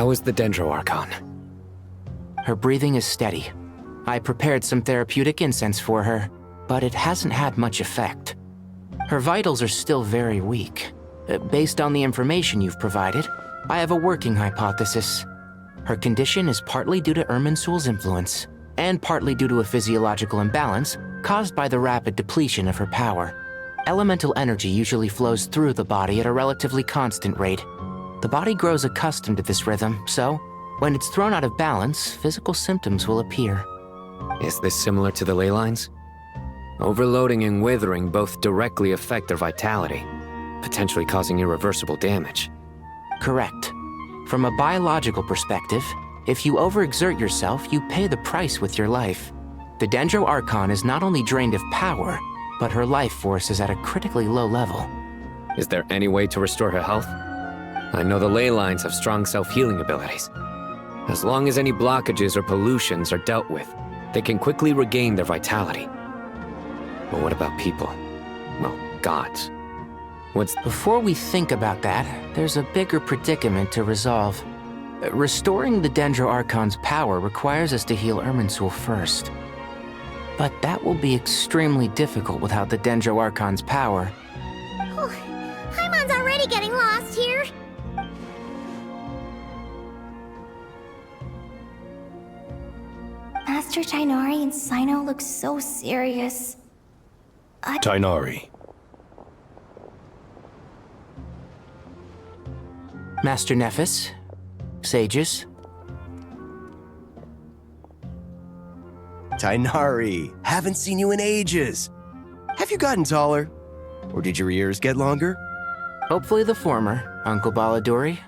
How is the Dendro Archon? Her breathing is steady. I prepared some therapeutic incense for her, but it hasn't had much effect. Her vitals are still very weak. Based on the information you've provided, I have a working hypothesis. Her condition is partly due to Irminsul's influence, and partly due to a physiological imbalance caused by the rapid depletion of her power. Elemental energy usually flows through the body at a relatively constant rate. The body grows accustomed to this rhythm, so when it's thrown out of balance, physical symptoms will appear. Is this similar to the ley lines? Overloading and withering both directly affect their vitality, potentially causing irreversible damage. Correct. From a biological perspective, if you overexert yourself, you pay the price with your life. The Dendro Archon is not only drained of power, but her life force is at a critically low level. Is there any way to restore her health? I know the ley lines have strong self-healing abilities. As long as any blockages or pollutions are dealt with, they can quickly regain their vitality. But what about people? Well, gods. Before we think about that, there's a bigger predicament to resolve. Restoring the Dendro Archon's power requires us to heal Irminsul first. But that will be extremely difficult without the Dendro Archon's power. Oh, Paimon's already getting lost here. Master Tighnari and Cyno look so serious. Tighnari. Master Nephis, sages. Tighnari, haven't seen you in ages. Have you gotten taller? Or did your ears get longer? Hopefully the former, Uncle Baladuri.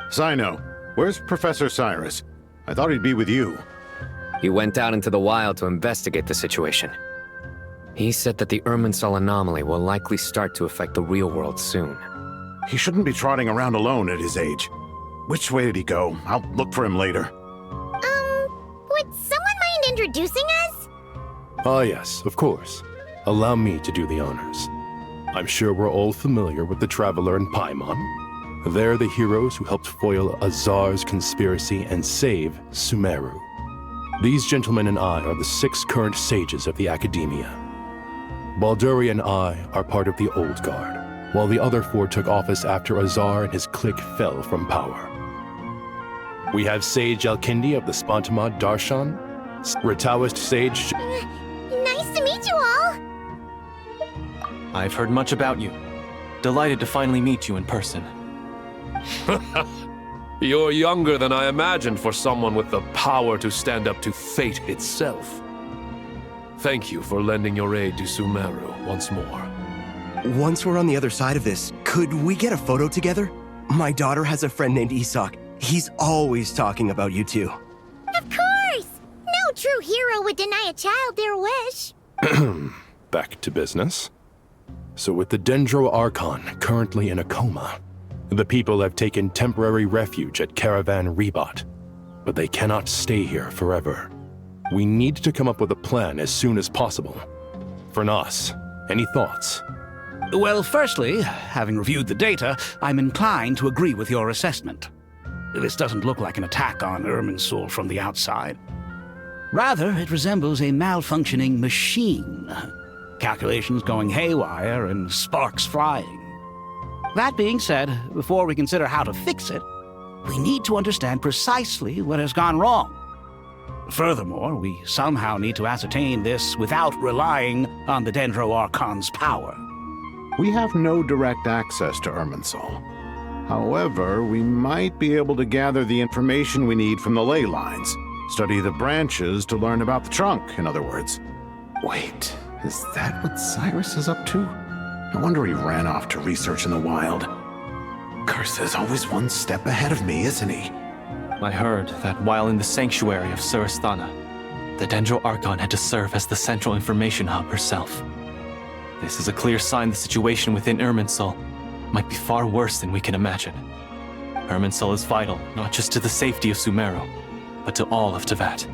Cyno, where's Professor Cyrus? I thought he'd be with you. He went out into the wild to investigate the situation. He said that the Irminsul anomaly will likely start to affect the real world soon. He shouldn't be trotting around alone at his age. Which way did he go? I'll look for him later. Would someone mind introducing us? Ah yes, of course. Allow me to do the honors. I'm sure we're all familiar with the Traveler and Paimon. They're the heroes who helped foil Azar's conspiracy and save Sumeru. These gentlemen and I are the 6 current sages of the Academia. Balduri and I are part of the Old Guard, while the other 4 took office after Azar and his clique fell from power. We have Sage Alkindi of the Spontamod Darshan, Ritaoist Sage... Nice to meet you all. I've heard much about you. Delighted to finally meet you in person. You're younger than I imagined for someone with the power to stand up to fate itself. Thank you for lending your aid to Sumeru once more. Once we're on the other side of this, could we get a photo together? My daughter has a friend named Isak. He's always talking about you two. Of course! No true hero would deny a child their wish. Back to business. So with the Dendro Archon currently in a coma, the people have taken temporary refuge at Caravan Rebot, but they cannot stay here forever. We need to come up with a plan as soon as possible. Fernas, any thoughts? Well, firstly, having reviewed the data, I'm inclined to agree with your assessment. This doesn't look like an attack on Irminsul from the outside. Rather, it resembles a malfunctioning machine. Calculations going haywire and sparks flying. That being said, before we consider how to fix it, we need to understand precisely what has gone wrong. Furthermore, we somehow need to ascertain this without relying on the Dendro Archon's power. We have no direct access to Irminsul. However, we might be able to gather the information we need from the ley lines. Study the branches to learn about the trunk, in other words. Wait, is that what Cyrus is up to? No wonder he ran off to research in the wild. Curse is always one step ahead of me, isn't he? I heard that while in the sanctuary of Surasthana, the Dendro Archon had to serve as the central information hub herself. This is a clear sign the situation within Irminsul might be far worse than we can imagine. Irminsul is vital, not just to the safety of Sumeru, but to all of Teyvat.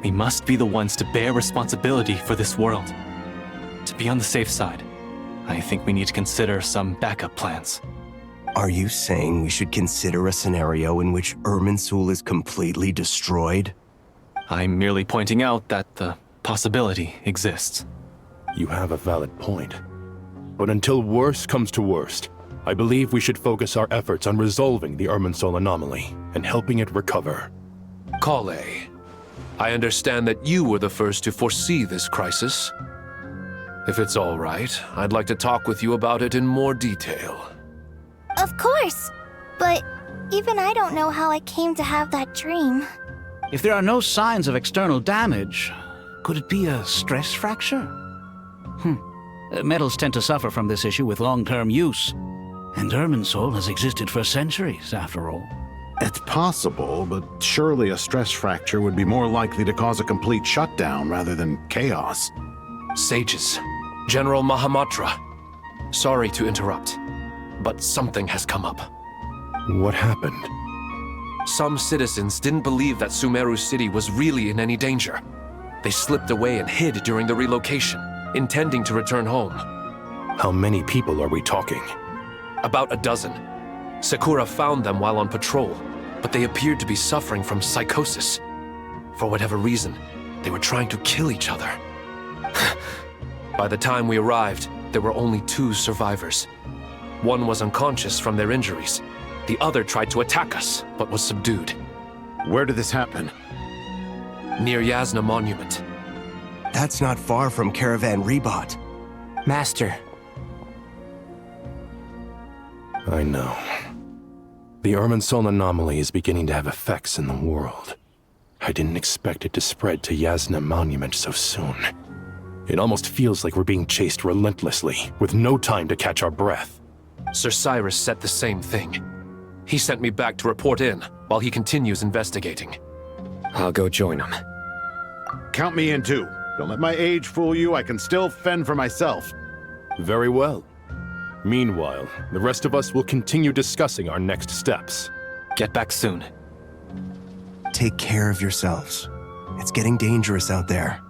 We must be the ones to bear responsibility for this world. To be on the safe side, I think we need to consider some backup plans. Are you saying we should consider a scenario in which Irminsul is completely destroyed? I'm merely pointing out that the possibility exists. You have a valid point. But until worst comes to worst, I believe we should focus our efforts on resolving the Irminsul anomaly and helping it recover. Kale, I understand that you were the first to foresee this crisis. If it's all right, I'd like to talk with you about it in more detail. Of course. But even I don't know how I came to have that dream. If there are no signs of external damage, could it be a stress fracture? Metals tend to suffer from this issue with long-term use. And Irminsul has existed for centuries, after all. It's possible, but surely a stress fracture would be more likely to cause a complete shutdown rather than chaos. Sages, General Mahamatra, sorry to interrupt, but something has come up. What happened? Some citizens didn't believe that Sumeru City was really in any danger. They slipped away and hid during the relocation, intending to return home. How many people are we talking? About a dozen. Sakura found them while on patrol, but they appeared to be suffering from psychosis. For whatever reason, they were trying to kill each other. By the time we arrived, there were only 2 survivors. One was unconscious from their injuries. The other tried to attack us, but was subdued. Where did this happen? Near Yasna Monument. That's not far from Caravan Rebot. Master, I know. The Irminsul anomaly is beginning to have effects in the world. I didn't expect it to spread to Yasna Monument so soon. It almost feels like we're being chased relentlessly, with no time to catch our breath. Sir Cyrus said the same thing. He sent me back to report in, while he continues investigating. I'll go join him. Count me in too. Don't let my age fool you, I can still fend for myself. Very well. Meanwhile, the rest of us will continue discussing our next steps. Get back soon. Take care of yourselves. It's getting dangerous out there.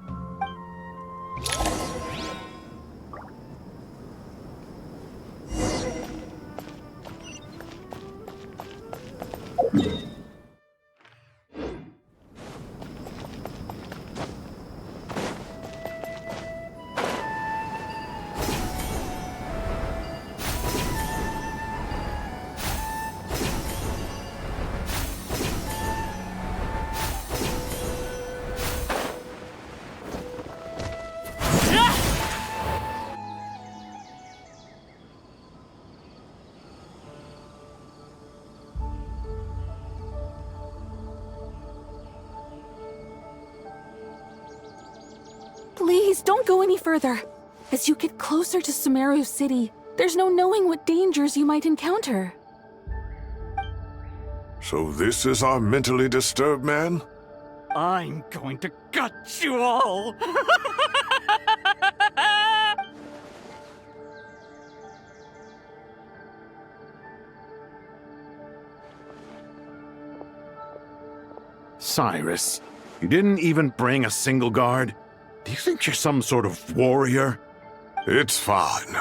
Please, don't go any further. As you get closer to Sumeru City, there's no knowing what dangers you might encounter. So this is our mentally disturbed man? I'm going to gut you all! Cyrus, you didn't even bring a single guard? Do you think you're some sort of warrior? It's fine.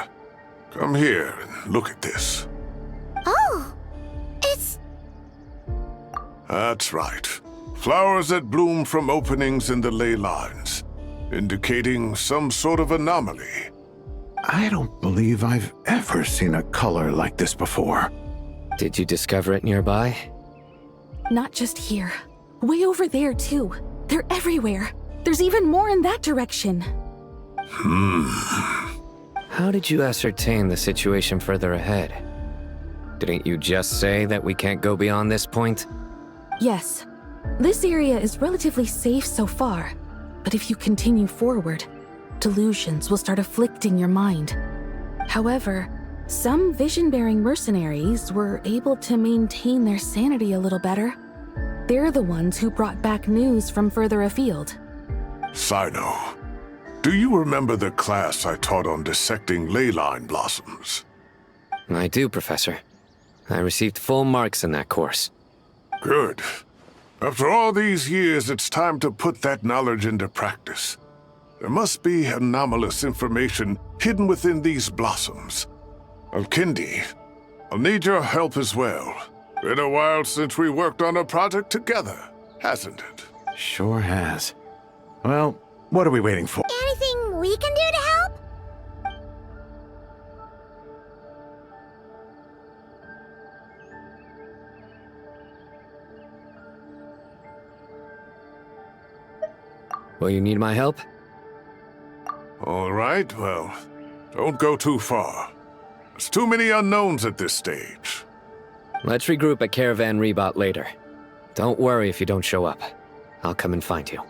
Come here and look at this. Oh, it's... That's right. Flowers that bloom from openings in the ley lines, indicating some sort of anomaly. I don't believe I've ever seen a color like this before. Did you discover it nearby? Not just here. Way over there, too. They're everywhere. There's even more in that direction. How did you ascertain the situation further ahead? Didn't you just say that we can't go beyond this point? Yes. This area is relatively safe so far. But if you continue forward, delusions will start afflicting your mind. However, some vision-bearing mercenaries were able to maintain their sanity a little better. They're the ones who brought back news from further afield. Sino, do you remember the class I taught on dissecting ley line blossoms? I do, Professor. I received full marks in that course. Good. After all these years, it's time to put that knowledge into practice. There must be anomalous information hidden within these blossoms. Alkindi, I'll need your help as well. Been a while since we worked on a project together, hasn't it? Sure has. Well, what are we waiting for? Anything we can do to help? Will you need my help? All right, well, don't go too far. There's too many unknowns at this stage. Let's regroup at Caravan Rebot later. Don't worry if you don't show up. I'll come and find you.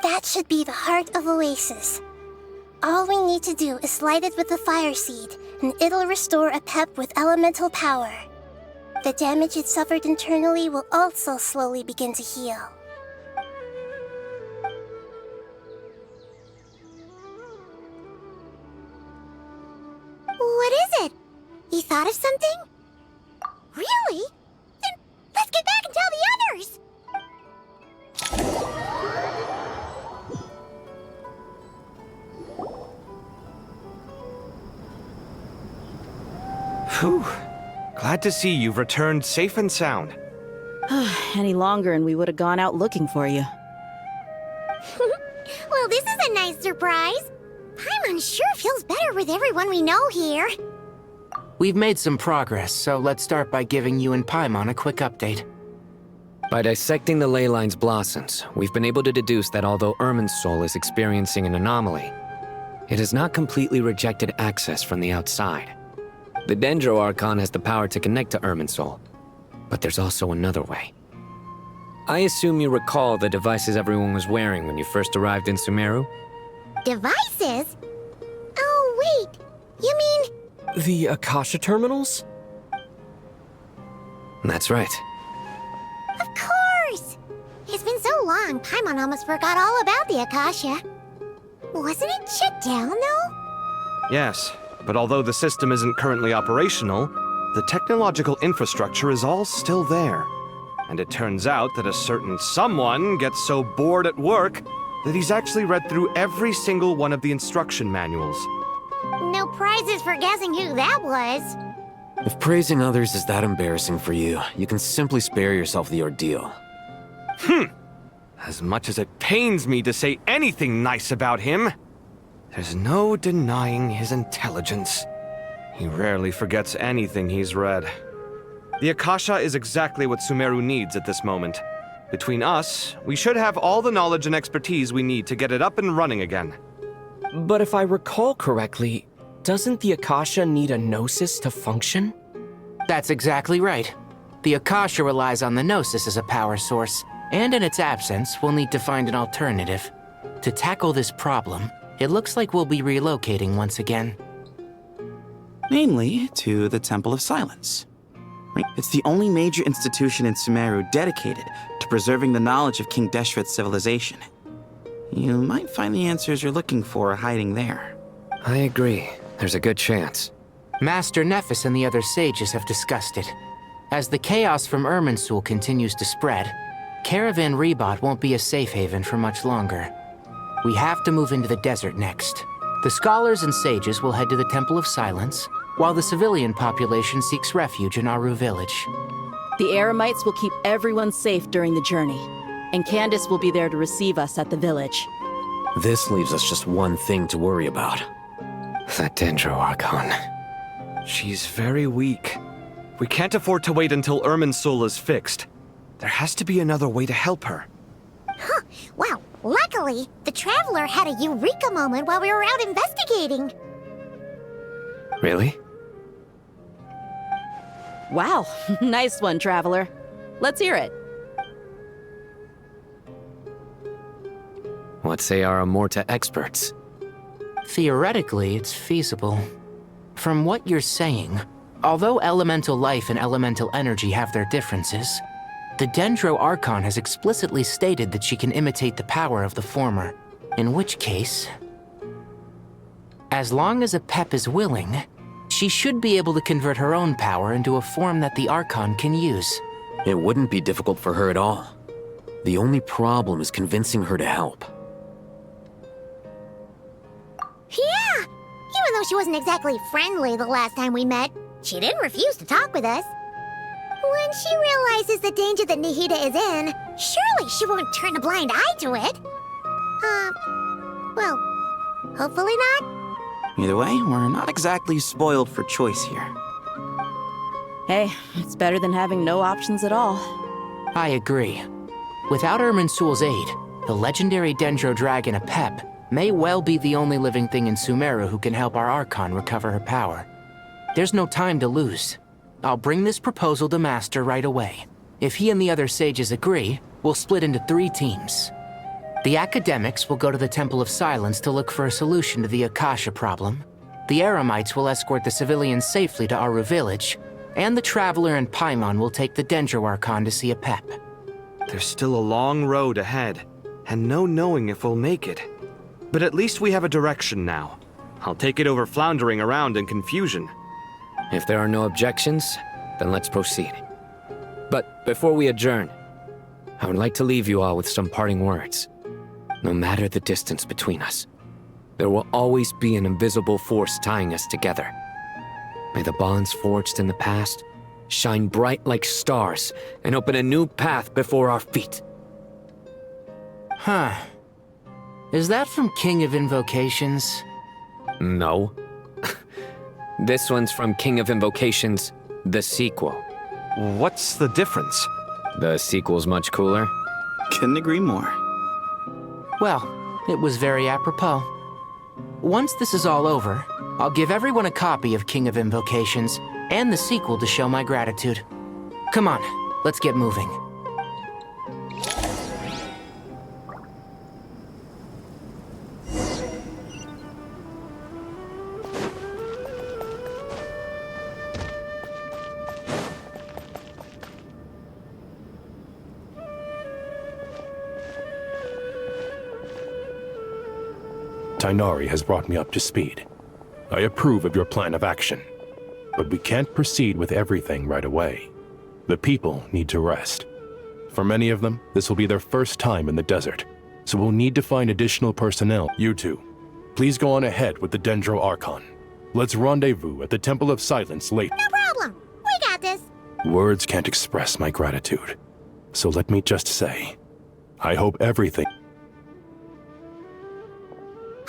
That should be the heart of Oasis. All we need to do is light it with the fire seed, and it'll restore a pep with elemental power. The damage it suffered internally will also slowly begin to heal. What is it? You thought of something? Really? Then let's get back and tell the others! Whew. Glad to see you've returned safe and sound. Any longer and we would have gone out looking for you. Well, this is a nice surprise. Paimon sure feels better with everyone we know here. We've made some progress, so let's start by giving you and Paimon a quick update. By dissecting the ley line's blossoms, we've been able to deduce that although Irminsul is experiencing an anomaly, it has not completely rejected access from the outside. The Dendro Archon has the power to connect to Irminsul, but there's also another way. I assume you recall the devices everyone was wearing when you first arrived in Sumeru? Devices? Oh, wait. You mean... The Akasha terminals? That's right. Of course! It's been so long, Paimon almost forgot all about the Akasha. Wasn't it shut down, though? Yes, but although the system isn't currently operational, the technological infrastructure is all still there. And it turns out that a certain someone gets so bored at work that he's actually read through every single one of the instruction manuals. No prizes for guessing who that was. If praising others is that embarrassing for you, you can simply spare yourself the ordeal. As much as it pains me to say anything nice about him, there's no denying his intelligence. He rarely forgets anything he's read. The Akasha is exactly what Sumeru needs at this moment. Between us, we should have all the knowledge and expertise we need to get it up and running again. But if I recall correctly, doesn't the Akasha need a gnosis to function? That's exactly right. The Akasha relies on the Gnosis as a power source, and in its absence, we'll need to find an alternative. To tackle this problem, it looks like we'll be relocating once again. Namely, to the Temple of Silence. It's the only major institution in Sumeru dedicated to preserving the knowledge of King Deshret's civilization. You might find the answers you're looking for hiding there. I agree. There's a good chance. Master Nephis and the other sages have discussed it. As the chaos from Irminsul continues to spread, Caravan Rebot won't be a safe haven for much longer. We have to move into the desert next. The scholars and sages will head to the Temple of Silence, while the civilian population seeks refuge in Aru village. The Eremites will keep everyone safe during the journey, and Candace will be there to receive us at the village. This leaves us just one thing to worry about. That Dendro Archon. She's very weak. We can't afford to wait until Irminsul is fixed. There has to be another way to help her. Huh. Wow. Luckily, the Traveler had a eureka moment while we were out investigating. Really? Wow, nice one, Traveler. Let's hear it. What say our Amorta experts? Theoretically, it's feasible. From what you're saying, although elemental life and elemental energy have their differences, the Dendro Archon has explicitly stated that she can imitate the power of the former, in which case, as long as Apep is willing, she should be able to convert her own power into a form that the Archon can use. It wouldn't be difficult for her at all. The only problem is convincing her to help. Yeah! Even though she wasn't exactly friendly the last time we met, she didn't refuse to talk with us. When she realizes the danger that Nahida is in, surely she won't turn a blind eye to it. Well, hopefully not. Either way, we're not exactly spoiled for choice here. Hey, it's better than having no options at all. I agree. Without Irminsul's aid, the legendary Dendro Dragon Apep may well be the only living thing in Sumeru who can help our Archon recover her power. There's no time to lose. I'll bring this proposal to Master right away. If he and the other sages agree, we'll split into 3 teams. The academics will go to the Temple of Silence to look for a solution to the Akasha problem. The Eremites will escort the civilians safely to Aru village, and the Traveler and Paimon will take the Dendro Archon to see Apep. There's still a long road ahead, and no knowing if we'll make it. But at least we have a direction now. I'll take it over floundering around in confusion. If there are no objections, then let's proceed. But before we adjourn, I would like to leave you all with some parting words. No matter the distance between us, there will always be an invisible force tying us together. May the bonds forged in the past shine bright like stars and open a new path before our feet. Huh. Is that from King of Invocations? No. This one's from King of Invocations, the sequel. What's the difference? The sequel's much cooler. Couldn't agree more. Well, it was very apropos. Once this is all over, I'll give everyone a copy of King of Invocations and the sequel to show my gratitude. Come on, let's get moving. Tighnari has brought me up to speed. I approve of your plan of action, but we can't proceed with everything right away. The people need to rest. For many of them, this will be their first time in the desert, so we'll need to find additional personnel. You two, please go on ahead with the Dendro Archon. Let's rendezvous at the Temple of Silence late. No problem. We got this. Words can't express my gratitude, so let me just say, I hope everything...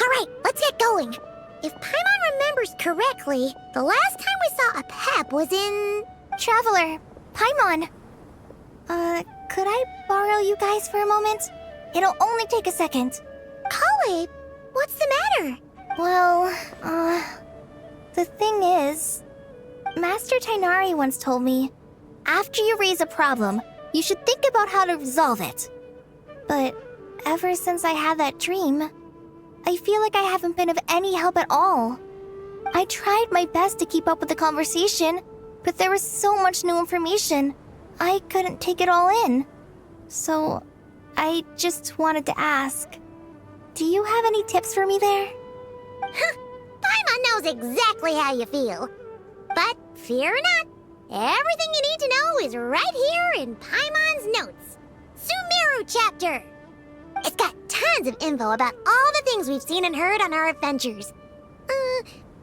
Alright, let's get going. If Paimon remembers correctly, the last time we saw Apep was in... Traveler, Paimon. Could I borrow you guys for a moment? It'll only take a second. Kale, what's the matter? Well, the thing is... Master Tighnari once told me, after you raise a problem, you should think about how to resolve it. But ever since I had that dream, I feel like I haven't been of any help at all. I tried my best to keep up with the conversation, but there was so much new information, I couldn't take it all in. So, I just wanted to ask, do you have any tips for me there? Paimon knows exactly how you feel. But fear not, everything you need to know is right here in Paimon's notes. Sumeru chapter! It's got tons of info about all the things we've seen and heard on our adventures.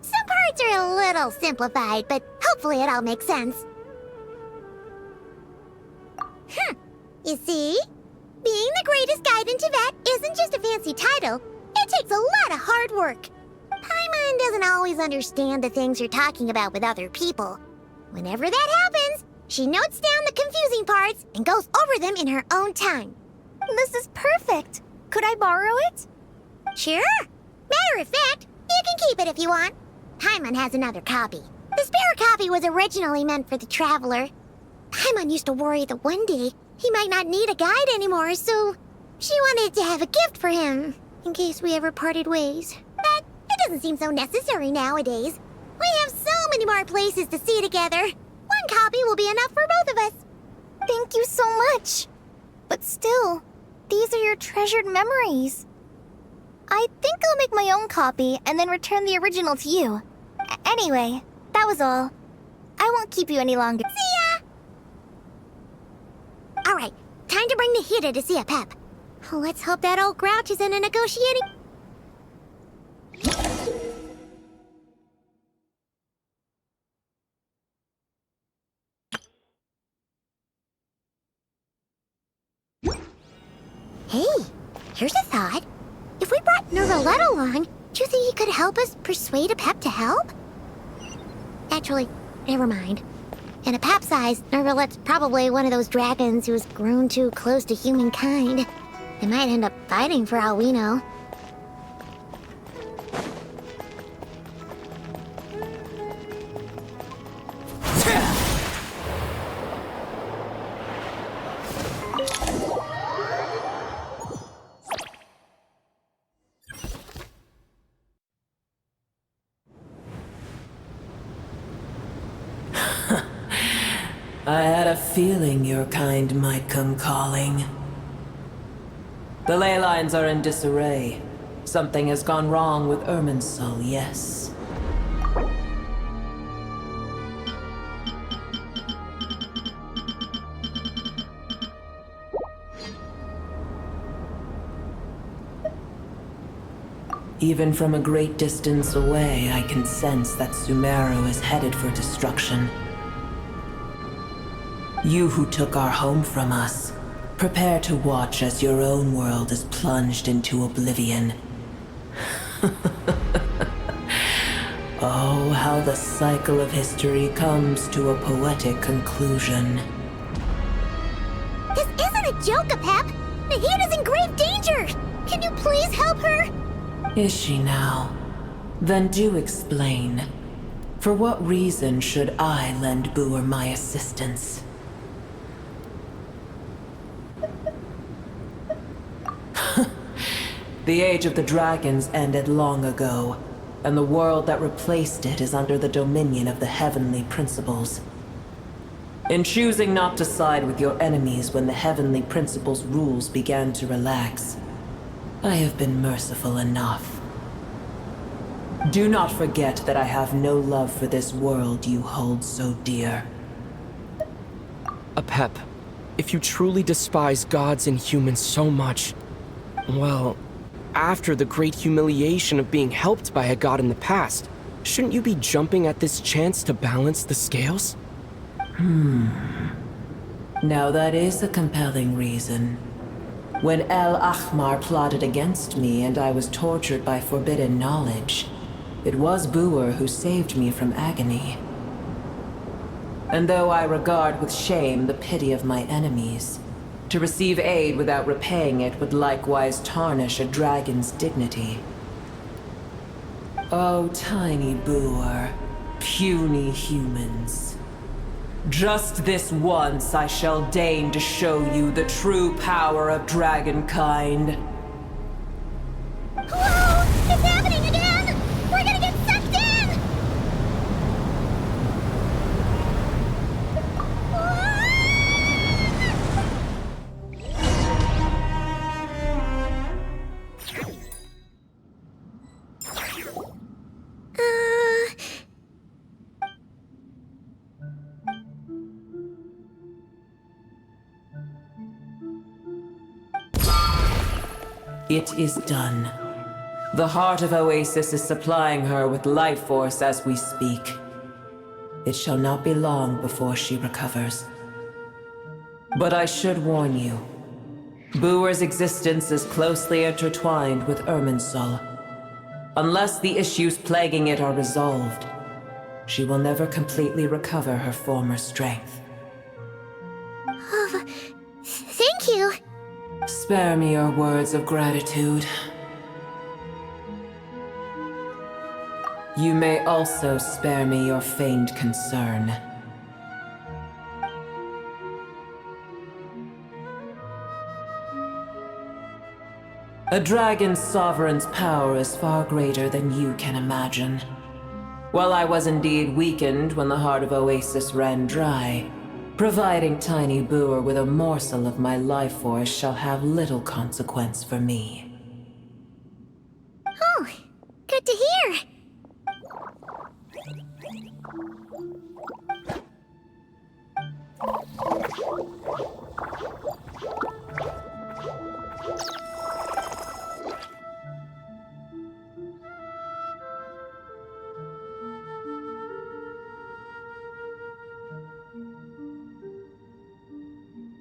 Some parts are a little simplified, but hopefully it all makes sense. You see? Being the greatest guide in Tibet isn't just a fancy title. It takes a lot of hard work. Paimon doesn't always understand the things you're talking about with other people. Whenever that happens, she notes down the confusing parts and goes over them in her own time. This is perfect. Could I borrow it? Sure. Matter of fact, you can keep it if you want. Paimon has another copy. The spare copy was originally meant for the Traveler. Paimon used to worry that one day he might not need a guide anymore, so she wanted to have a gift for him. in case we ever parted ways. But it doesn't seem so necessary nowadays. We have so many more places to see together. One copy will be enough for both of us. Thank you so much. But still, these are your treasured memories. I think I'll make my own copy and then return the original to you. Anyway, that was all. I won't keep you any longer. See ya! Alright, time to bring the Hida to see a Pep. Let's hope that old grouch is in a negotiating... Hey, here's a thought. If we brought Nervalette along, do you think he could help us persuade a Pep to help? Actually, never mind. In a Pep size, Nervalette's probably one of those dragons who's grown too close to humankind. They might end up fighting for all we know. I had a feeling your kind might come calling. The ley lines are in disarray. Something has gone wrong with Irminsul, yes. Even from a great distance away, I can sense that Sumeru is headed for destruction. You who took our home from us, prepare to watch as your own world is plunged into oblivion. Oh, how the cycle of history comes to a poetic conclusion. This isn't a joke, Pep! Nahida's in grave danger! Can you please help her? Is she now? Then do explain. For what reason should I lend Boer my assistance? The age of the dragons ended long ago, and the world that replaced it is under the dominion of the heavenly principles. In choosing not to side with your enemies when the heavenly principles' rules began to relax, I have been merciful enough. Do not forget that I have no love for this world you hold so dear. Apep, if you truly despise gods and humans so much, well, after the great humiliation of being helped by a god in the past, shouldn't you be jumping at this chance to balance the scales? Now that is a compelling reason. When El Ahmar plotted against me and I was tortured by forbidden knowledge, it was Boer who saved me from agony. And though I regard with shame the pity of my enemies, to receive aid without repaying it would likewise tarnish a dragon's dignity. Oh, tiny Boer, puny humans. Just this once I shall deign to show you the true power of dragonkind. Whoa! It's happening again! We're gonna get sucked in! It is done. The heart of Oasis is supplying her with life force as we speak. It shall not be long before she recovers. But I should warn you. Boer's existence is closely intertwined with Irminsul. Unless the issues plaguing it are resolved, she will never completely recover her former strength. Oh, thank you. Spare me your words of gratitude. You may also spare me your feigned concern. A dragon's sovereign's power is far greater than you can imagine. While I was indeed weakened when the heart of Oasis ran dry, providing Tiny Boer with a morsel of my life force shall have little consequence for me. Oh, good to hear.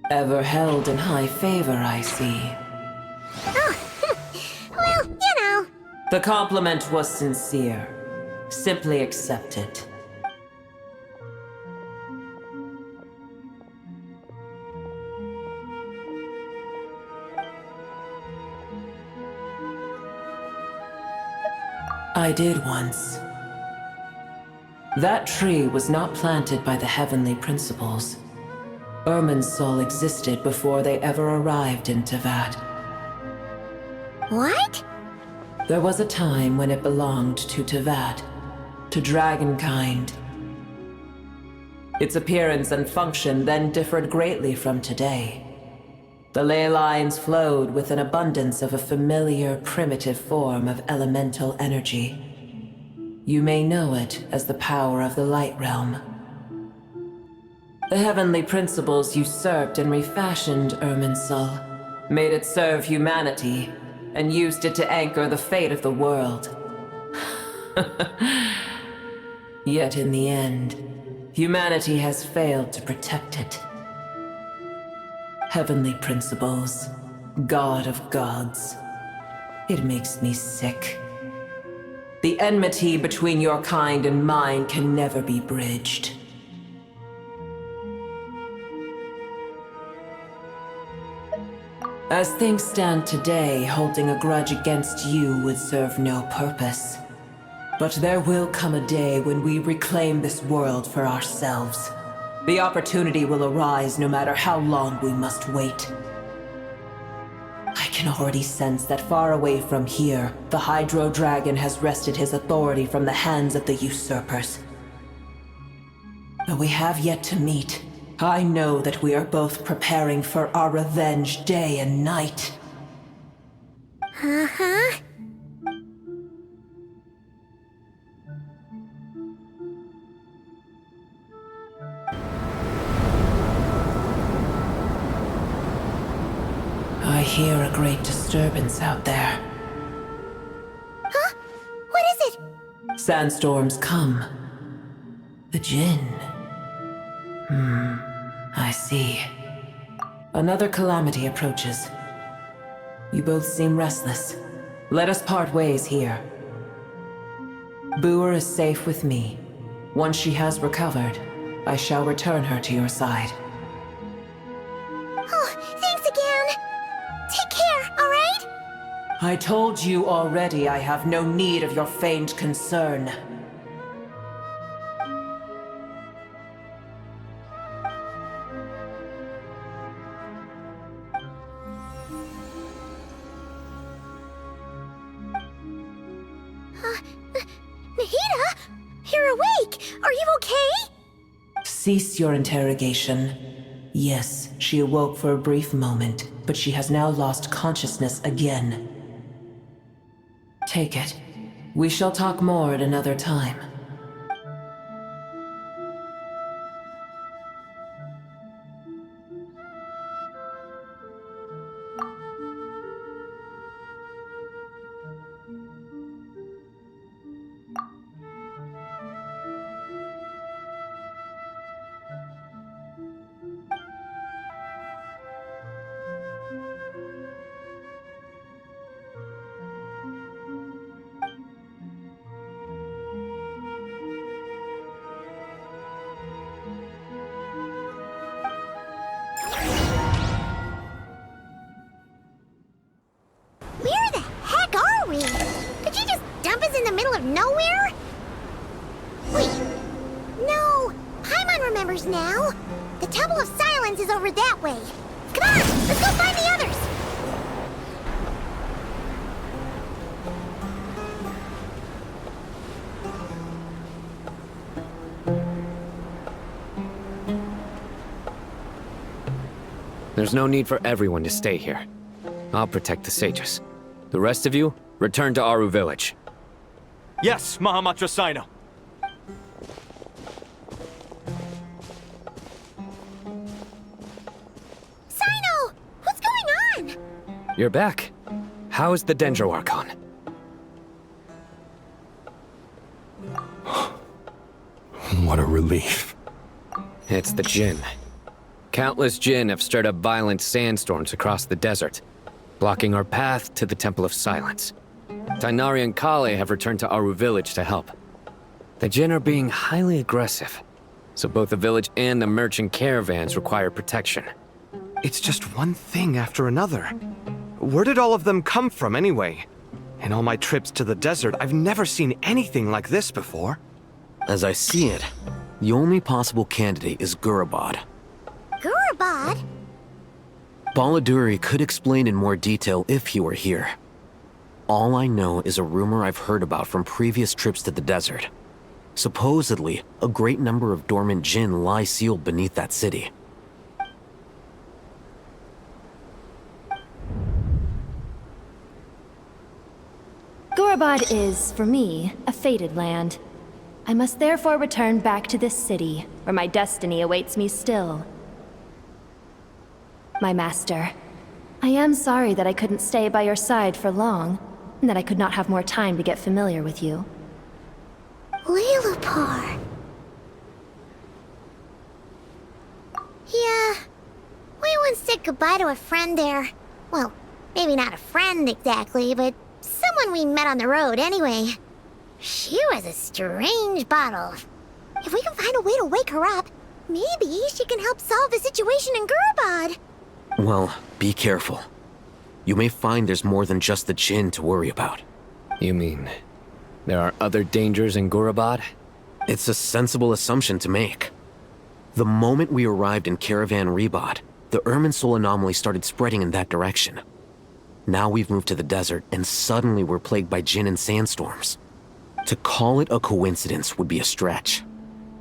Ever held in high favor, I see. Oh, well, you know. The compliment was sincere. Simply accept it. I did once. That tree was not planted by the heavenly principles. Irminsul existed before they ever arrived in Teyvat. What? There was a time when it belonged to Teyvat, to dragonkind. Its appearance and function then differed greatly from today. The ley lines flowed with an abundance of a familiar, primitive form of elemental energy. You may know it as the power of the Light Realm. The heavenly principles usurped and refashioned Irminsul, made it serve humanity, and used it to anchor the fate of the world. Yet in the end, humanity has failed to protect it. Heavenly principles, God of gods. It makes me sick. The enmity between your kind and mine can never be bridged. As things stand today, holding a grudge against you would serve no purpose. But there will come a day when we reclaim this world for ourselves. The opportunity will arise no matter how long we must wait. I can already sense that far away from here, the Hydro Dragon has wrested his authority from the hands of the usurpers. Though we have yet to meet, I know that we are both preparing for our revenge day and night. Uh-huh. I hear a great disturbance out there. Huh? What is it? Sandstorms come. The Jinn. I see. Another calamity approaches. You both seem restless. Let us part ways here. Boer is safe with me. Once she has recovered, I shall return her to your side. Oh, thanks again. Take care, all right? I told you already I have no need of your feigned concern. Nahida? You're awake! Are you okay? Cease your interrogation. Yes, she awoke for a brief moment, but she has now lost consciousness again. Take it. We shall talk more at another time. Where the heck are we? Did you just dump us in the middle of nowhere? Wait. No. Paimon remembers now. The Temple of Silence is over that way. Come on, let's go find the others. There's no need for everyone to stay here. I'll protect the sages. The rest of you, return to Aru village. Yes, Mahamatra Sino. Sino! What's going on? You're back. How's the Dendro Archon? What a relief. It's the Jinn. Countless Jinn have stirred up violent sandstorms across the desert, blocking our path to the Temple of Silence. Tainari and Kale have returned to Aru village to help. The Jinn are being highly aggressive, so both the village and the merchant caravans require protection. It's just one thing after another. Where did all of them come from anyway? In all my trips to the desert, I've never seen anything like this before. As I see it, the only possible candidate is Gurabad. Gurabad? Baladuri could explain in more detail if he were here. All I know is a rumor I've heard about from previous trips to the desert. Supposedly, a great number of dormant Jinn lie sealed beneath that city. Gurabad is, for me, a fated land. I must therefore return back to this city, where my destiny awaits me still. My master, I am sorry that I couldn't stay by your side for long, and that I could not have more time to get familiar with you. Lilipar. Yeah. We once said goodbye to a friend there. Well, maybe not a friend exactly, but someone we met on the road anyway. She was a strange bottle. If we can find a way to wake her up, maybe she can help solve the situation in Gurabad. Well, be careful. You may find there's more than just the Jinn to worry about. You mean, there are other dangers in Gurabad? It's a sensible assumption to make. The moment we arrived in Caravan Rebad, the Irminsul anomaly started spreading in that direction. Now we've moved to the desert, and suddenly we're plagued by Jinn and sandstorms. To call it a coincidence would be a stretch.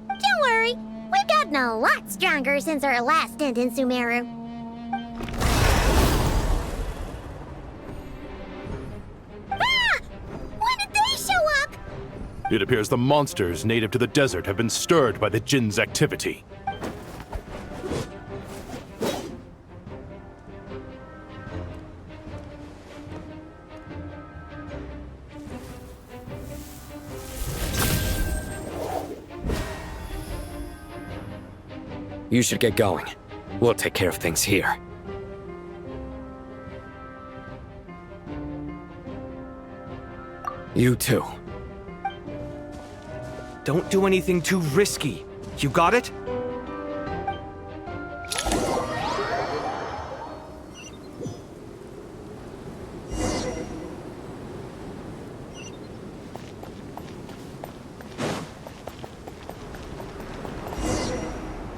Don't worry, we've gotten a lot stronger since our last stint in Sumeru. Ah! When did they show up? It appears the monsters native to the desert have been stirred by the Jinn's activity. You should get going. We'll take care of things here. You too. Don't do anything too risky. You got it?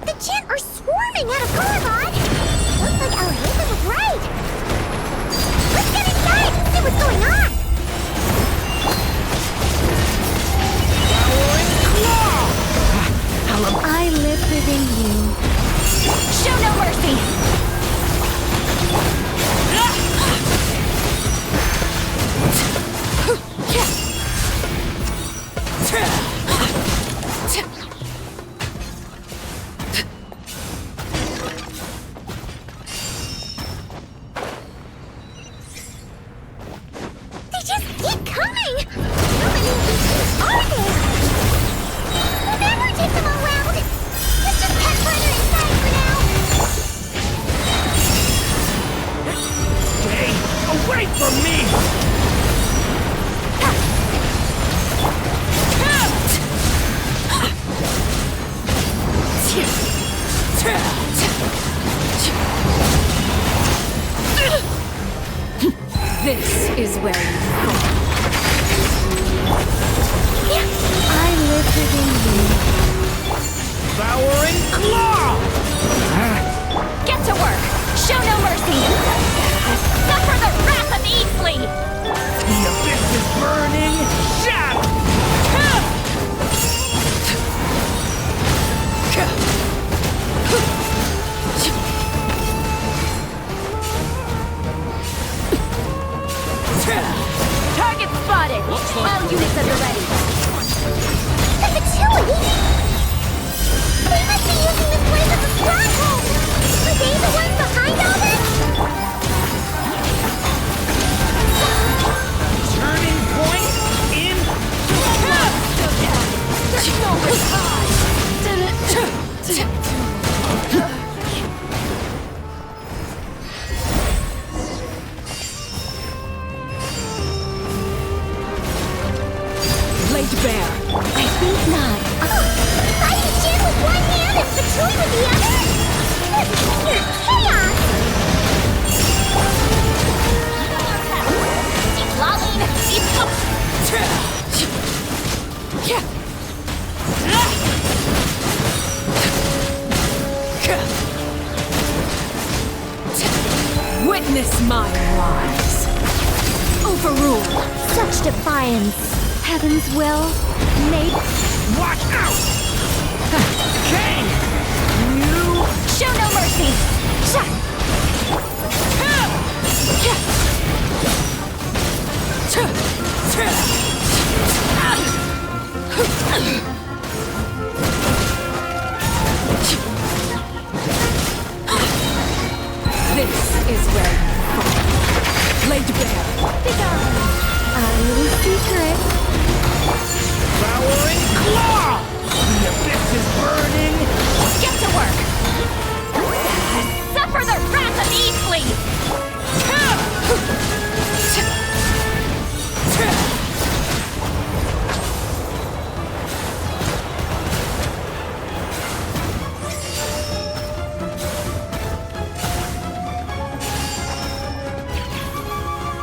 The Jinn are swarming out of Gurabad! Looks like Alhazen was right! Let's get inside and see what's going on! I live within you. Show no mercy! They just keep coming! How many of these things are there? We'll never take them all out! Let's just head further inside for now! Stay away from me! There's no reply! Laid bare. I think not. Fighting Jin with one hand and Patrol with the other? Chaos! Keep lolling! Keep up! Witness my rise. Overrule. Such defiance. Heaven's will made. Watch out! King! You Show no mercy! This is where you fall. Laid bare. Begone! Our little secret. devouring claw! The abyss is burning! Get to work! Suffer the wrath of Eastly!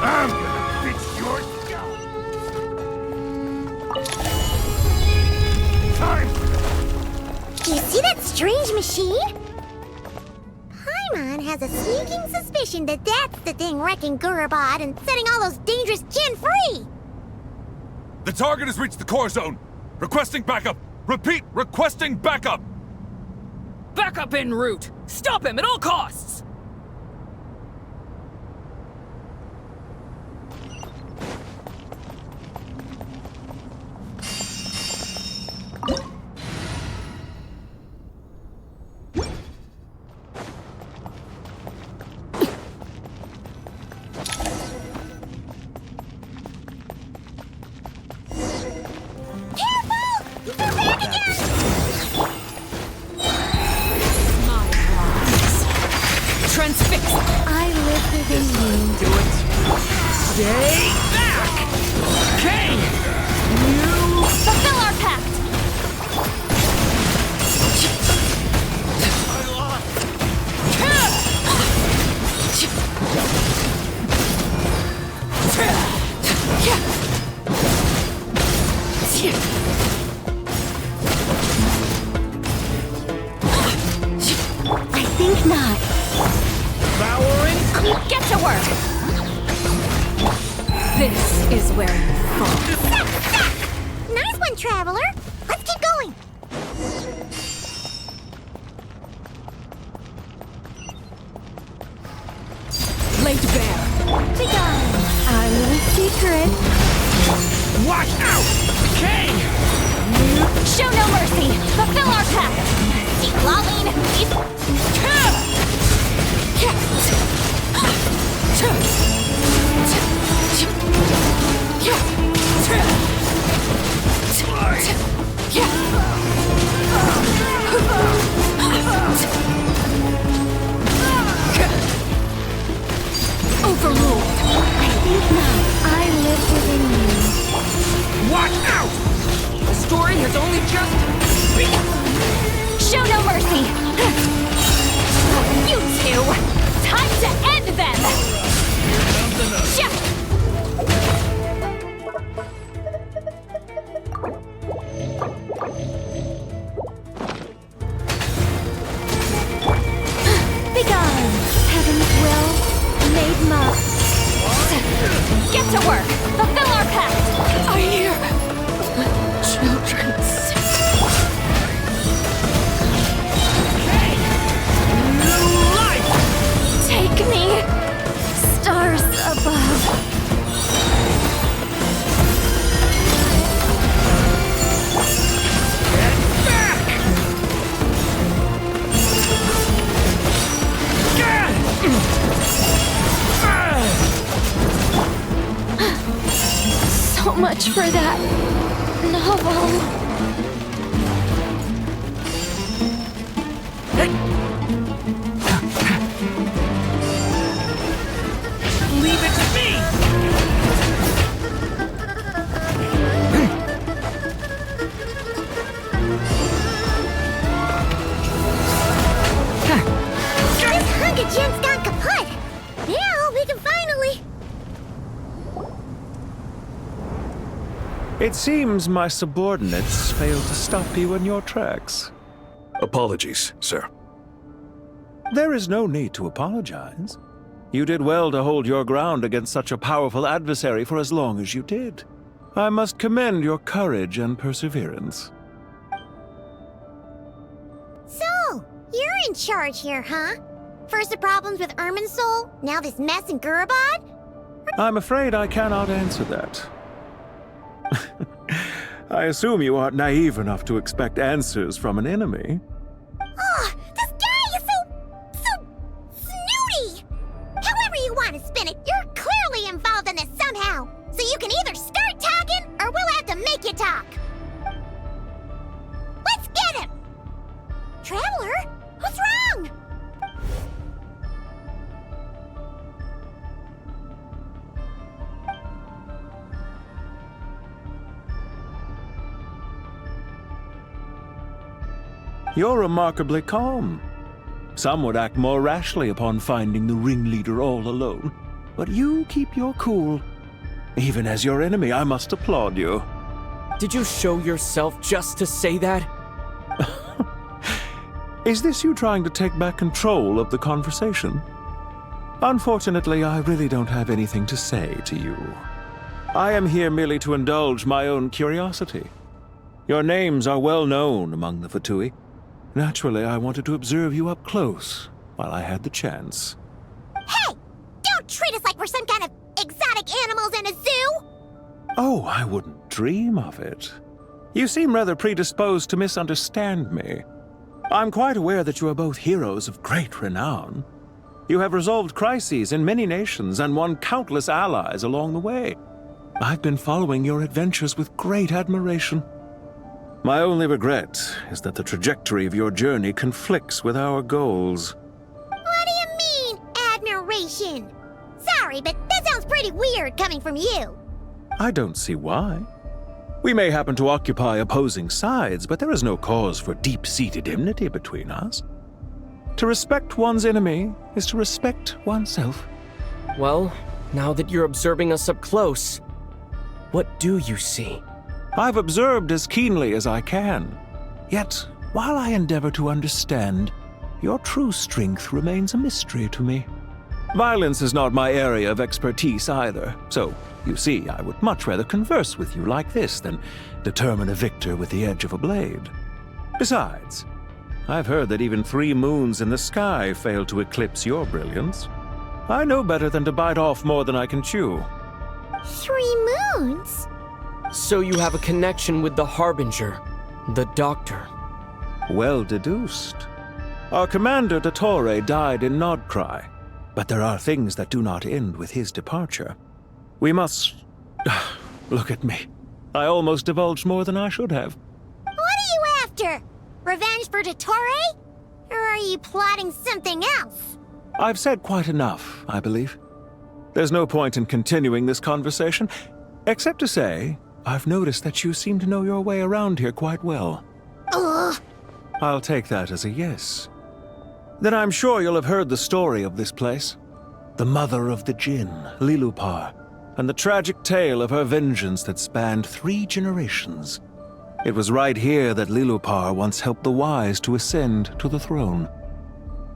I'm gonna fix your skull. Time. Do you see that strange machine? Paimon has a sneaking suspicion that that's the thing wrecking Gurabad and setting all those dangerous Jin free! The target has reached the core zone. Requesting backup. Repeat, requesting backup. Backup en route! Stop him at all costs! Transfix! I live within you. Do it. Stay back! King! You... Fulfill our pact! I think not. Devouring... Get to work! This is where you fall. Nice one, Traveler! Let's keep going! Laid bare. Begone! Our little secret. Watch out! King! You... Show no mercy! Fulfill our pact! Keep lolling! Overruled. I think not. I live within you. Watch out! The story has only just begun. Show no mercy! You two! Time to end them! Begone! Heaven's will made mud. Get to work! Fulfill our pact! I hear children. Take me! Stars above. So much for that novel. It seems my subordinates failed to stop you in your tracks. Apologies, sir. There is no need to apologize. You did well to hold your ground against such a powerful adversary for as long as you did. I must commend your courage and perseverance. So, you're in charge here, huh? First the problems with Irminsul, now this mess in Gurabad? I'm afraid I cannot answer that. I assume you aren't naive enough to expect answers from an enemy. Oh, this guy is so snooty! However you want to spin it, you're clearly involved in this somehow. So you can either start talking, or we'll have to make you talk. Let's get him! Traveler? What's wrong? You're remarkably calm. Some would act more rashly upon finding the ringleader all alone, but you keep your cool. Even as your enemy, I must applaud you. Did you show yourself just to say that? Is this you trying to take back control of the conversation? Unfortunately, I really don't have anything to say to you. I am here merely to indulge my own curiosity. Your names are well known among the Fatui. Naturally, I wanted to observe you up close while I had the chance. Hey! Don't treat us like we're some kind of exotic animals in a zoo! Oh, I wouldn't dream of it. You seem rather predisposed to misunderstand me. I'm quite aware that you are both heroes of great renown. You have resolved crises in many nations and won countless allies along the way. I've been following your adventures with great admiration. My only regret is that the trajectory of your journey conflicts with our goals. What do you mean, admiration? Sorry, but that sounds pretty weird coming from you. I don't see why. We may happen to occupy opposing sides, but there is no cause for deep-seated enmity between us. To respect one's enemy is to respect oneself. Well, now that you're observing us up close, what do you see? I've observed as keenly as I can. Yet, while I endeavor to understand, your true strength remains a mystery to me. Violence is not my area of expertise either, so, you see, I would much rather converse with you like this than determine a victor with the edge of a blade. Besides, I've heard that even 3 moons in the sky fail to eclipse your brilliance. I know better than to bite off more than I can chew. 3 moons? So you have a connection with the Harbinger, the Doctor. Well deduced. Our commander, Dottore, died in Nodcry, but there are things that do not end with his departure. We must... Look at me. I almost divulged more than I should have. What are you after? Revenge for Dottore? Or are you plotting something else? I've said quite enough, I believe. There's no point in continuing this conversation, except to say, I've noticed that you seem to know your way around here quite well. Ugh. I'll take that as a yes. Then I'm sure you'll have heard the story of this place. The mother of the Jinn, Lilupar, and the tragic tale of her vengeance that spanned 3 generations. It was right here that Lilupar once helped the wise to ascend to the throne.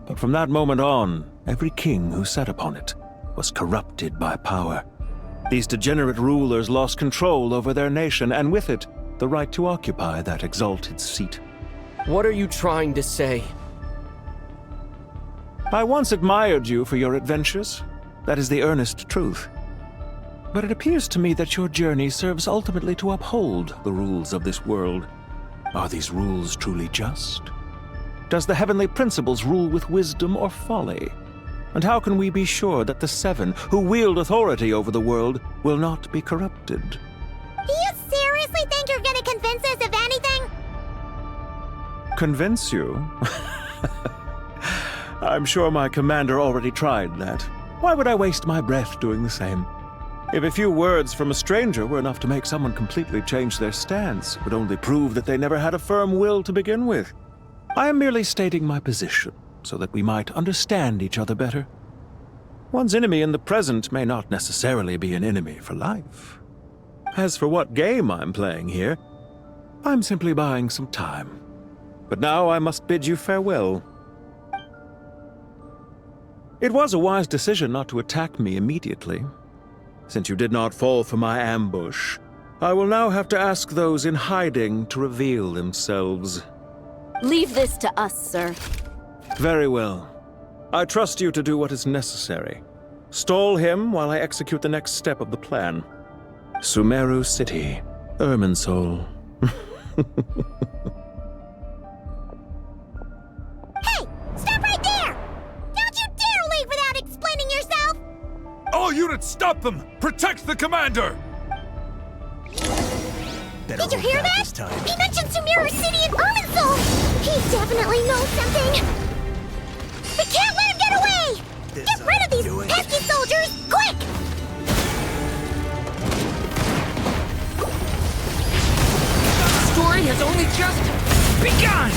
But from that moment on, every king who sat upon it was corrupted by power. These degenerate rulers lost control over their nation, and with it, the right to occupy that exalted seat. What are you trying to say? I once admired you for your adventures. That is the earnest truth. But it appears to me that your journey serves ultimately to uphold the rules of this world. Are these rules truly just? Does the heavenly principles rule with wisdom or folly? And how can we be sure that the 7 who wield authority over the world will not be corrupted? Do you seriously think you're gonna convince us of anything? Convince you? I'm sure my commander already tried that. Why would I waste my breath doing the same? If a few words from a stranger were enough to make someone completely change their stance, it would only prove that they never had a firm will to begin with. I am merely stating my position, so that we might understand each other better. One's enemy in the present may not necessarily be an enemy for life. As for what game I'm playing here, I'm simply buying some time. But now I must bid you farewell. It was a wise decision not to attack me immediately. Since you did not fall for my ambush, I will now have to ask those in hiding to reveal themselves. Leave this to us, sir. Very well. I trust you to do what is necessary. Stall him while I execute the next step of the plan. Sumeru City, Irminsul. Hey! Stop right there! Don't you dare leave without explaining yourself! All units, stop them! Protect the commander! Did you hear that? He mentioned Sumeru City and Irminsul! He definitely knows something! We can't let him get away! Get rid of these pesky soldiers, quick! The story has only just begun!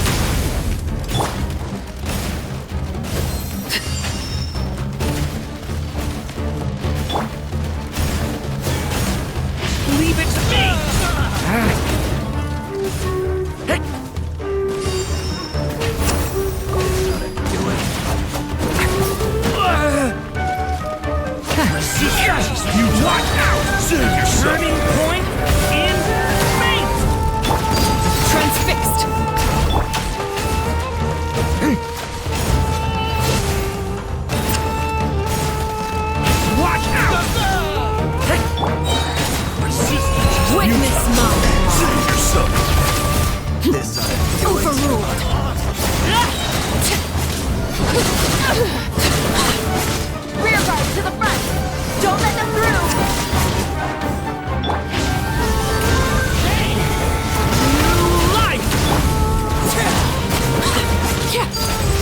Leave it to me! Watch out! Turning point in fate! Transfixed! Watch out! Witness mine! Save yourself! Overruled! Rear guard to the front! Don't let them through! New life!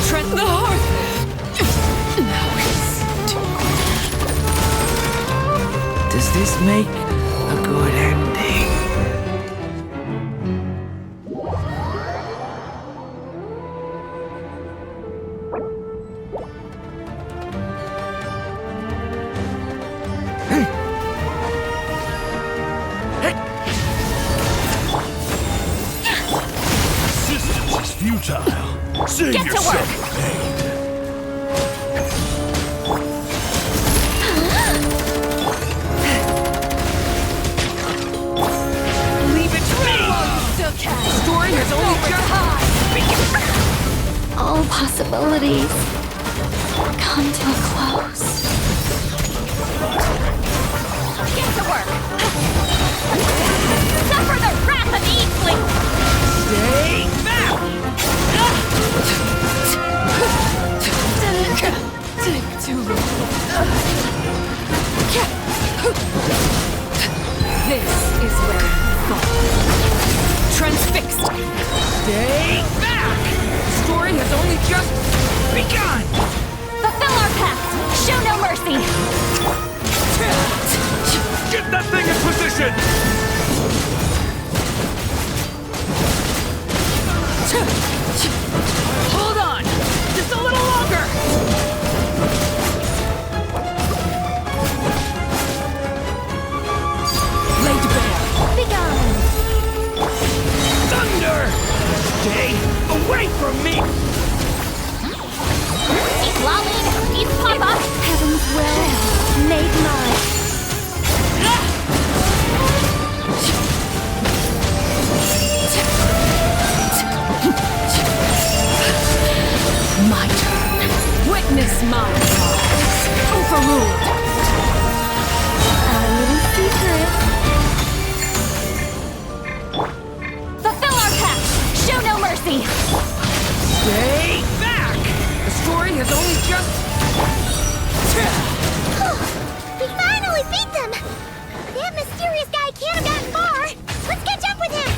Tread the hearth! Now he's Does this make a good ending? Resistance is futile. Save Get to yourself work. from pain. leave it to me! The story has only just begun! All possibilities come to a close. Get to work! Suffer the wrath of the Eastling! Stay back! Take too long. This is where you fall. Transfixed! Stay back! The story has only just begun! Fulfill our pact! Show no mercy! Get that thing in position! Hold on! Just a little longer! Lay to bear! Begone! Thunder! Stay away from me! Keep lolling! Keep pop up! Heaven's will made mine. My turn. Witness my rise. Overruled. Our little secret. Fulfill our pact! Show no mercy! Stay back! The story has only just... We finally beat them! That mysterious guy can't have gotten far! Let's catch up with him!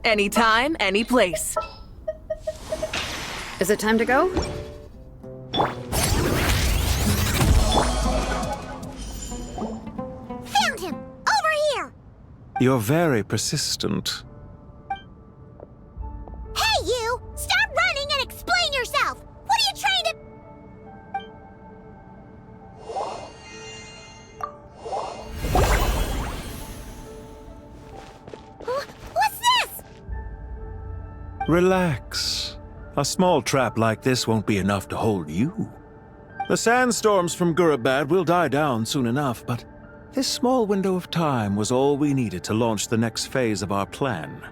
Anytime, any place. Is it time to go? Found him! Over here! You're very persistent. Hey, you! Stop running and explain yourself! What are you trying to... What's this? Relax. A small trap like this won't be enough to hold you. The sandstorms from Gurabad will die down soon enough, but this small window of time was all we needed to launch the next phase of our plan.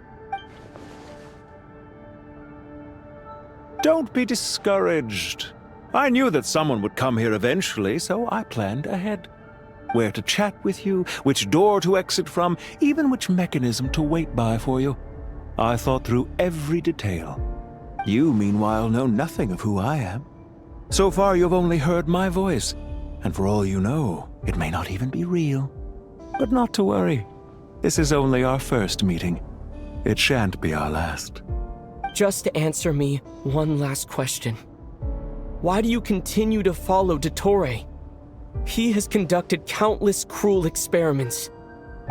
Don't be discouraged. I knew that someone would come here eventually, so I planned ahead. Where to chat with you, which door to exit from, even which mechanism to wait by for you. I thought through every detail. You, meanwhile, know nothing of who I am. So far, you've only heard my voice, and for all you know, it may not even be real. But not to worry. This is only our first meeting. It shan't be our last. Just answer me one last question. Why do you continue to follow Dottore? He has conducted countless cruel experiments.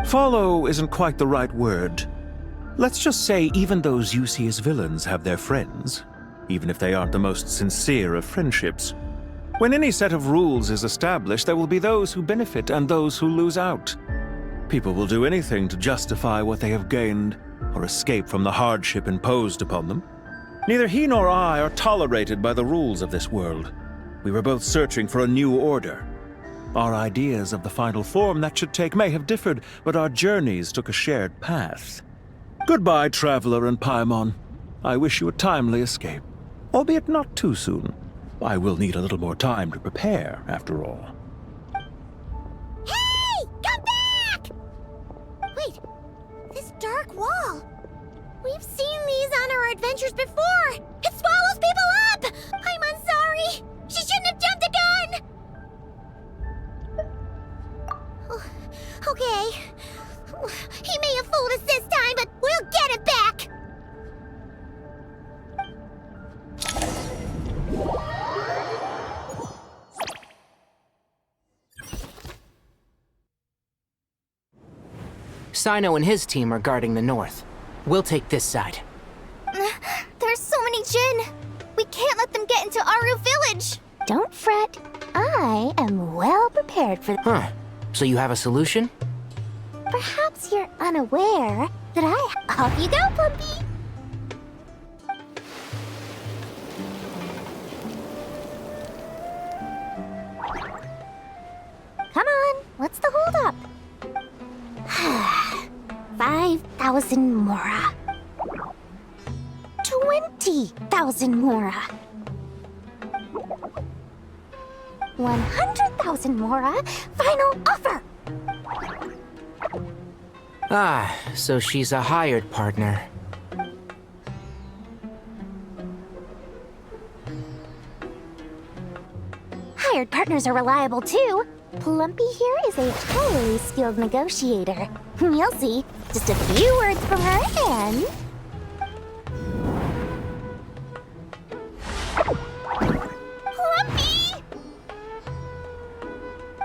Follow isn't quite the right word. Let's just say even those you see as villains have their friends, even if they aren't the most sincere of friendships. When any set of rules is established, there will be those who benefit and those who lose out. People will do anything to justify what they have gained or escape from the hardship imposed upon them. Neither he nor I are tolerated by the rules of this world. We were both searching for a new order. Our ideas of the final form that should take may have differed, but our journeys took a shared path. Goodbye, Traveler and Paimon. I wish you a timely escape, albeit not too soon. I will need a little more time to prepare, after all. Hey! Come back! Wait, this dark wall. We've seen these on our adventures before. It swallows people up! I'm sorry. She shouldn't have jumped the gun! Okay. He may have fooled us this time, but we'll get it back! Sino and his team are guarding the north. We'll take this side. There's so many Jinn. We can't let them get into Aru Village. Don't fret. I am well prepared for... Huh. So you have a solution? Perhaps you're unaware that Off you go, Plumpy! Come on, what's the holdup? 5,000 Mora. 20,000 Mora. 100,000 Mora. Final offer! Ah, so she's a hired partner. Hired partners are reliable too. Plumpy here is a highly skilled negotiator. You'll see. Just a few words from her and... Plumpy!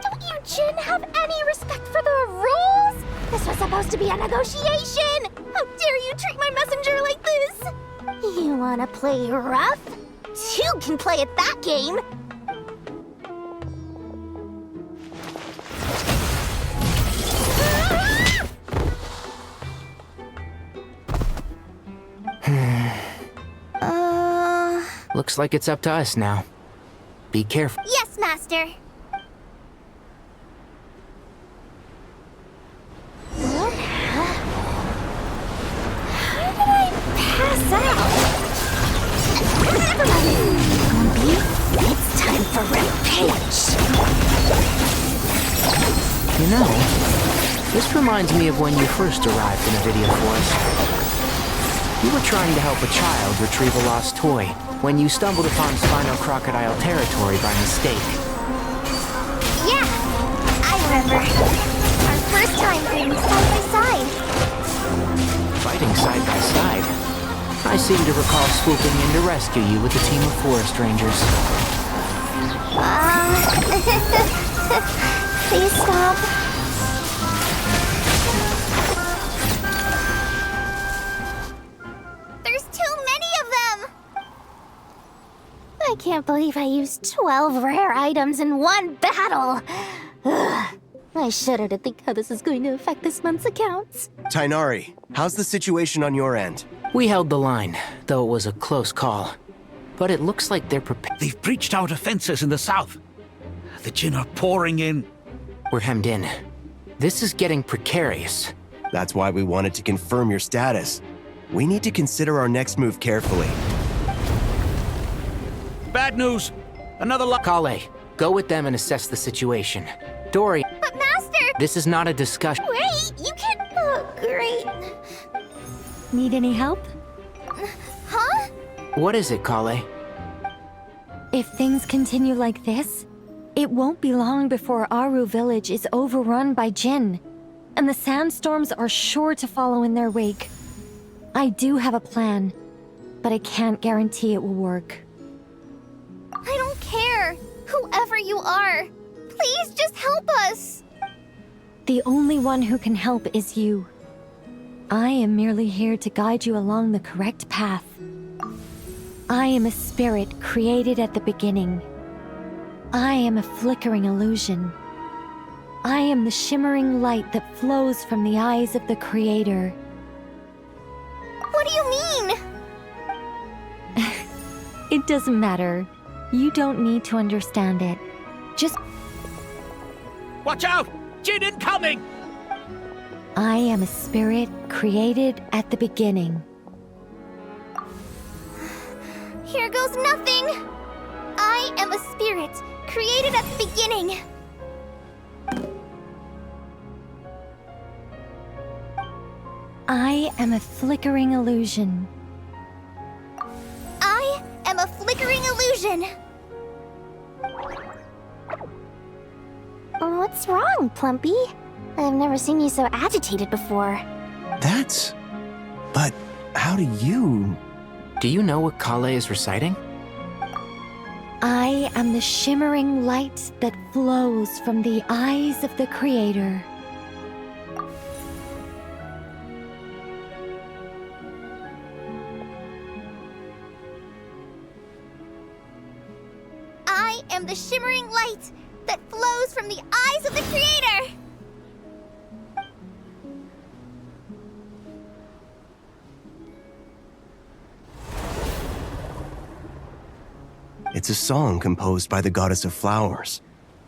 Don't you Jinn have any respect for the rules? This was supposed to be a negotiation! How dare you treat my messenger like this? You wanna play rough? Two can play at that game! Looks like it's up to us now. Be careful. Yes, Master. How did I pass out? Never mind. Plumpy, it's time for rampage. You know, this reminds me of when you first arrived in a video for us. You were trying to help a child retrieve a lost toy when you stumbled upon Spino Crocodile territory by mistake. Yeah, I remember. Our first time being side by side. Fight fighting side by side. I seem to recall swooping in to rescue you with a team of forest rangers. Please stop. There's too many of them! I can't believe I used 12 rare items in one battle! Ugh. I shudder to think how this is going to affect this month's accounts. Tainari, how's the situation on your end? We held the line, though it was a close call. But it looks like they're prepared. They've breached our defenses in the south. The Jinn are pouring in. We're hemmed in. This is getting precarious. That's why we wanted to confirm your status. We need to consider our next move carefully. Bad news! Another Kale, go with them and assess the situation. Dory. But Master! This is not a discussion. Wait, you can... Oh, great. Need any help? Huh? What is it, Kale? If things continue like this, it won't be long before Aru village is overrun by Jinn, and the sandstorms are sure to follow in their wake. I do have a plan, but I can't guarantee it will work. I don't care, whoever you are. Please just help us! The only one who can help is you. I am merely here to guide you along the correct path. I am a spirit created at the beginning. I am a flickering illusion. I am the shimmering light that flows from the eyes of the Creator. What do you mean? It doesn't matter. You don't need to understand it. Just... Watch out! Jinn incoming! I am a spirit created at the beginning. Here goes nothing! I am a spirit, created at the beginning. I am a flickering illusion. I am a flickering illusion. What's wrong, Plumpy? I've never seen you so agitated before. That's... But how do you... Do you know what Kale is reciting? I am the shimmering light that flows from the eyes of the Creator. I am the shimmering light that flows from the eyes of the Creator! It's a song composed by the goddess of flowers,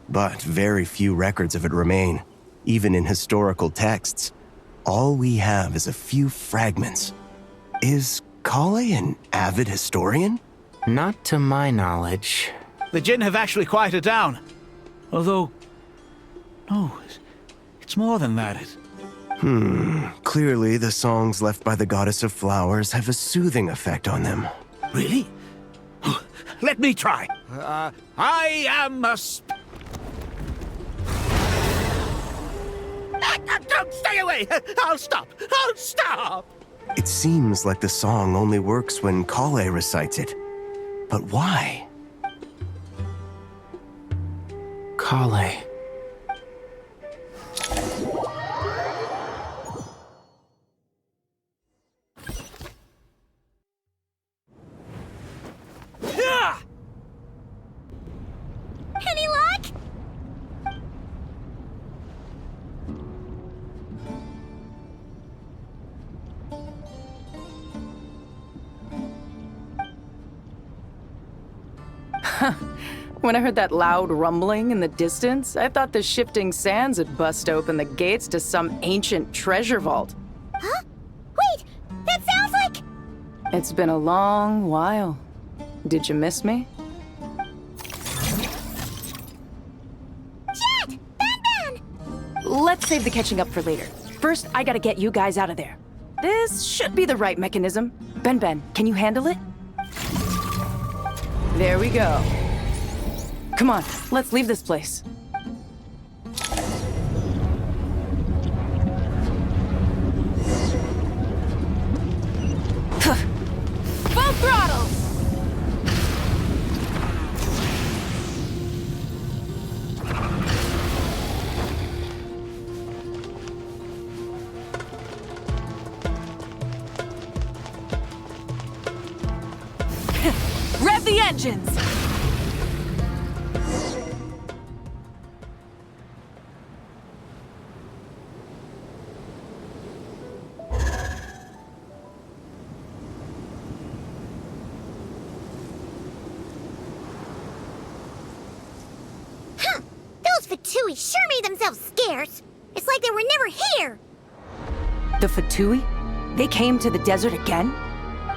but very few records of it remain, even in historical texts. All we have is a few fragments. Is Kale an avid historian? Not to my knowledge. The Jinn have actually quieted down. Although... No, it's more than that. Clearly the songs left by the goddess of flowers have a soothing effect on them. Really? Let me try. I am a... Don't stay away! I'll stop! I'll stop! It seems like the song only works when Kale recites it. But why? Kale. Any luck? When I heard that loud rumbling in the distance, I thought the shifting sands had bust open the gates to some ancient treasure vault. Huh? Wait! That sounds like... It's been a long while. Did you miss me? Jet! Ben! Let's save the catching up for later. First, I gotta get you guys out of there. This should be the right mechanism. Ben, can you handle it? There we go. Come on, let's leave this place. Rev the engines! Those Fatui sure made themselves scarce. It's like they were never here. The Fatui? They came to the desert again?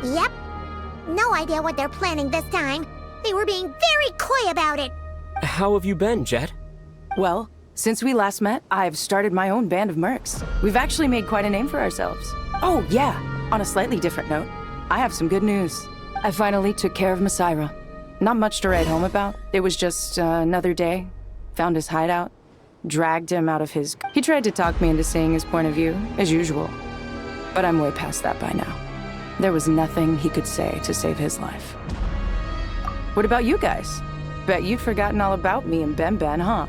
Yep. No idea what they're planning this time. They were being very coy about it. How have you been, Jet? Well, since we last met, I've started my own band of mercs. We've actually made quite a name for ourselves. Oh, yeah. On a slightly different note, I have some good news. I finally took care of Masaira. Not much to write home about. It was just another day. Found his hideout. Dragged him out of his... He tried to talk me into seeing his point of view, as usual. But I'm way past that by now. There was nothing he could say to save his life. What about you guys? Bet you've forgotten all about me and Ben Ben, huh?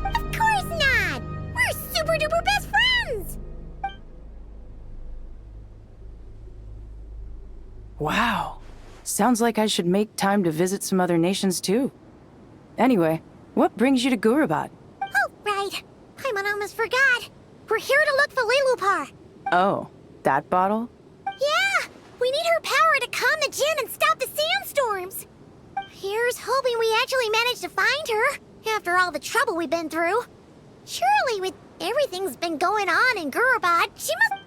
Of course not! We're super duper best friends! Wow. Sounds like I should make time to visit some other nations too. Anyway, what brings you to Gurabad? Oh, right. Paimon almost forgot. We're here to look for Lilupar. Oh, that bottle? Yeah! We need her power to calm the Jinn and stop the sandstorms. Here's hoping we actually manage to find her, after all the trouble we've been through. Surely, with everything's been going on in Gurabad, she must...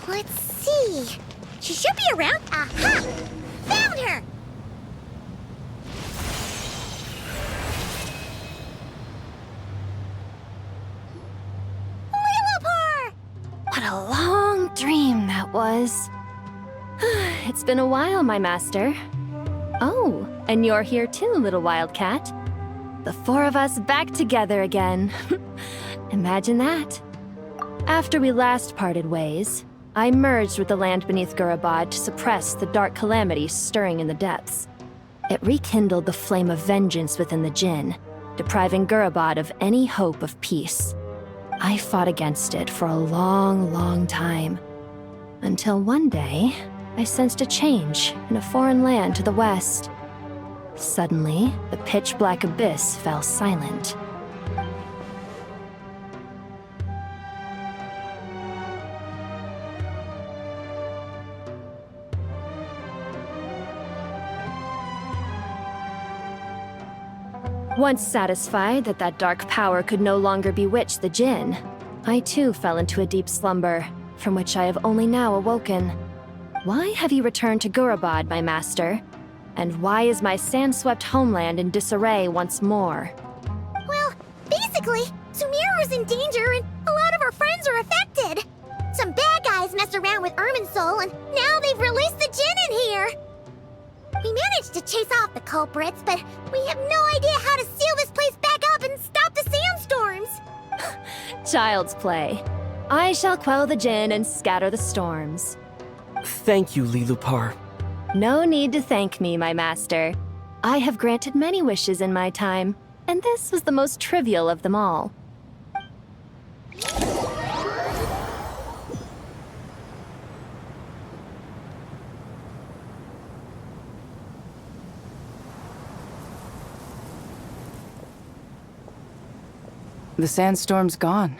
Let's see. She should be around. Aha! Found her! Lilupar! What a long dream that was. It's been a while, my master. Oh, and you're here too, little wildcat. The four of us back together again. Imagine that. After we last parted ways, I merged with the land beneath Gurabad to suppress the dark calamity stirring in the depths. It rekindled the flame of vengeance within the Jinn, depriving Gurabad of any hope of peace. I fought against it for a long, long time. Until one day, I sensed a change in a foreign land to the west. Suddenly, the pitch-black abyss fell silent. Once satisfied that that dark power could no longer bewitch the Jinn, I too fell into a deep slumber, from which I have only now awoken. Why have you returned to Gurabad, my master? And why is my sand-swept homeland in disarray once more? Well, basically, Sumeru's in danger and a lot of our friends are affected. Some bad guys messed around with Irminsul and now they've released the Jinn in here. We managed to chase off the culprits, but we have no idea how to seal this place back up and stop the sandstorms. Child's play. I shall quell the Jinn and scatter the storms. Thank you, Lilupar. No need to thank me, my master. I have granted many wishes in my time, and this was the most trivial of them all. The sandstorm's gone.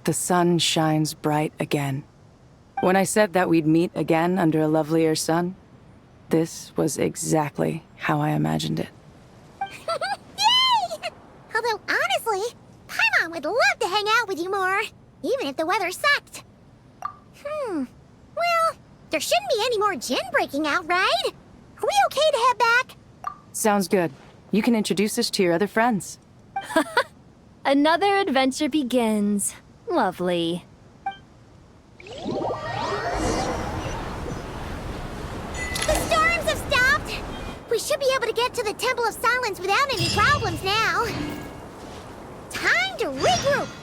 The sun shines bright again. When I said that we'd meet again under a lovelier sun, this was exactly how I imagined it. Yay! Although, honestly, Paimon would love to hang out with you more, even if the weather sucked. Well, there shouldn't be any more Jinn breaking out, right? Are we okay to head back? Sounds good. You can introduce us to your other friends. Another adventure begins. Lovely. The storms have stopped! We should be able to get to the Temple of Silence without any problems now. Time to regroup!